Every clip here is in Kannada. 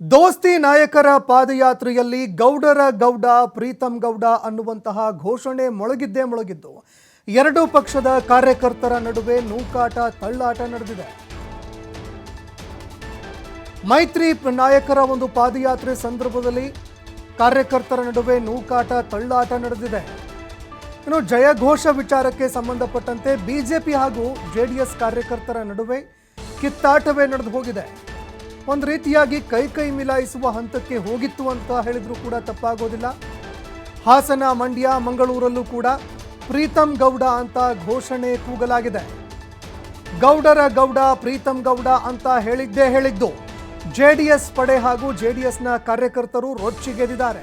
ದೋಸ್ತಿ ನಾಯಕರ ಪಾದಯಾತ್ರೆಯಲ್ಲಿ ಗೌಡರ ಗೌಡ ಪ್ರೀತಂ ಗೌಡ ಅನ್ನುವಂತಹ ಘೋಷಣೆ ಮೊಳಗಿದ್ದು ಎರಡು ಪಕ್ಷದ ಕಾರ್ಯಕರ್ತರ ನಡುವೆ ನೂಕಾಟ ತಳ್ಳಾಟ ನಡೆದಿದೆ. ಮೈತ್ರಿ ನಾಯಕರ ಒಂದು ಪಾದಯಾತ್ರೆ ಸಂದರ್ಭದಲ್ಲಿ ಕಾರ್ಯಕರ್ತರ ನಡುವೆ ನೂಕಾಟ ತಳ್ಳಾಟ ನಡೆದಿದೆ. ಇನ್ನು ಜಯಘೋಷ ವಿಚಾರಕ್ಕೆ ಸಂಬಂಧಪಟ್ಟಂತೆ ಬಿಜೆಪಿ ಹಾಗೂ ಜೆಡಿಎಸ್ ಕಾರ್ಯಕರ್ತರ ನಡುವೆ ಕಿತ್ತಾಟವೇ ನಡೆದು ಹೋಗಿದೆ. ಒಂದು ರೀತಿಯಾಗಿ ಕೈ ಮಿಲಾಯಿಸುವ ಹಂತಕ್ಕೆ ಹೋಗಿತ್ತು ಅಂತ ಹೇಳಿದ್ರು ಕೂಡ ತಪ್ಪಾಗೋದಿಲ್ಲ. ಹಾಸನ, ಮಂಡ್ಯ, ಮಂಗಳೂರಲ್ಲೂ ಕೂಡ ಪ್ರೀತಂ ಗೌಡ ಅಂತ ಘೋಷಣೆ ಕೂಗಲಾಗಿದೆ. ಗೌಡರ ಗೌಡ ಪ್ರೀತಂ ಗೌಡ ಅಂತ ಹೇಳಿದ್ದು ಜೆಡಿಎಸ್ ಪಡೆ ಹಾಗೂ ಜೆಡಿಎಸ್ನ ಕಾರ್ಯಕರ್ತರು ರೊಚ್ಚಿಗೆದ್ದಿದ್ದಾರೆ.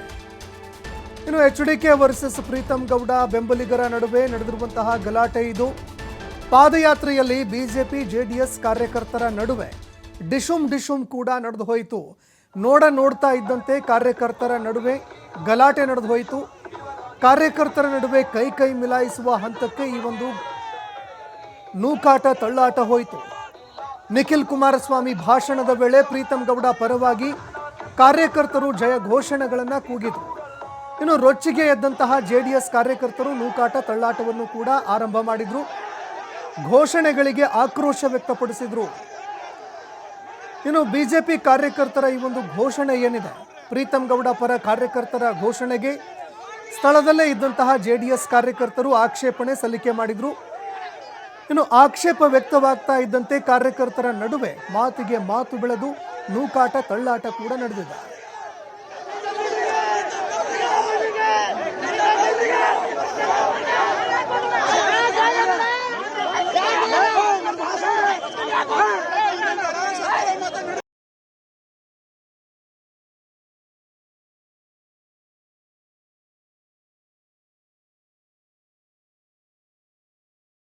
ಇನ್ನು ಎಚ್ಡಿಕೆ ವರ್ಸಸ್ ಪ್ರೀತಂ ಗೌಡ ಬೆಂಬಲಿಗರ ನಡುವೆ ನಡೆದಿರುವಂತಹ ಗಲಾಟೆ ಇದು. ಪಾದಯಾತ್ರೆಯಲ್ಲಿ ಬಿಜೆಪಿ ಜೆಡಿಎಸ್ ಕಾರ್ಯಕರ್ತರ ನಡುವೆ ಡಿಶುಮ್ ಕೂಡ ನಡೆದು ಹೋಯಿತು. ನೋಡ್ತಾ ಇದ್ದಂತೆ ಕಾರ್ಯಕರ್ತರ ನಡುವೆ ಗಲಾಟೆ ನಡೆದು ಹೋಯಿತು. ಕಾರ್ಯಕರ್ತರ ನಡುವೆ ಕೈ ಮಿಲಾಯಿಸುವ ಹಂತಕ್ಕೆ ಈ ಒಂದು ನೂಕಾಟ ತಳ್ಳಾಟ ಹೋಯಿತು. ನಿಖಿಲ್ ಕುಮಾರಸ್ವಾಮಿ ಭಾಷಣದ ವೇಳೆ ಪ್ರೀತಂ ಗೌಡ ಪರವಾಗಿ ಕಾರ್ಯಕರ್ತರು ಜಯ ಘೋಷಣೆಗಳನ್ನು ಕೂಗಿದರು. ಇನ್ನು ರೊಚ್ಚಿಗೆ ಎದ್ದಂತಹ ಜೆಡಿಎಸ್ ಕಾರ್ಯಕರ್ತರು ನೂಕಾಟ ತಳ್ಳಾಟವನ್ನು ಕೂಡ ಆರಂಭ ಮಾಡಿದ್ರು. ಘೋಷಣೆಗಳಿಗೆ ಆಕ್ರೋಶ ವ್ಯಕ್ತಪಡಿಸಿದ್ರು. ಇನ್ನು ಬಿಜೆಪಿ ಕಾರ್ಯಕರ್ತರ ಈ ಒಂದು ಘೋಷಣೆ ಏನಿದೆ, ಪ್ರೀತಂ ಗೌಡ ಪರ ಕಾರ್ಯಕರ್ತರ ಘೋಷಣೆಗೆ ಸ್ಥಳದಲ್ಲೇ ಇದ್ದಂತಹ ಜೆಡಿಎಸ್ ಕಾರ್ಯಕರ್ತರು ಆಕ್ಷೇಪಣೆ ಸಲ್ಲಿಕೆ ಮಾಡಿದ್ರು. ಇನ್ನು ಆಕ್ಷೇಪ ವ್ಯಕ್ತವಾಗ್ತಾ ಇದ್ದಂತೆ ಕಾರ್ಯಕರ್ತರ ನಡುವೆ ಮಾತಿಗೆ ಮಾತು ಬೆಳೆದು ನೂಕಾಟ ತಳ್ಳಾಟ ಕೂಡ ನಡೆದಿದೆ.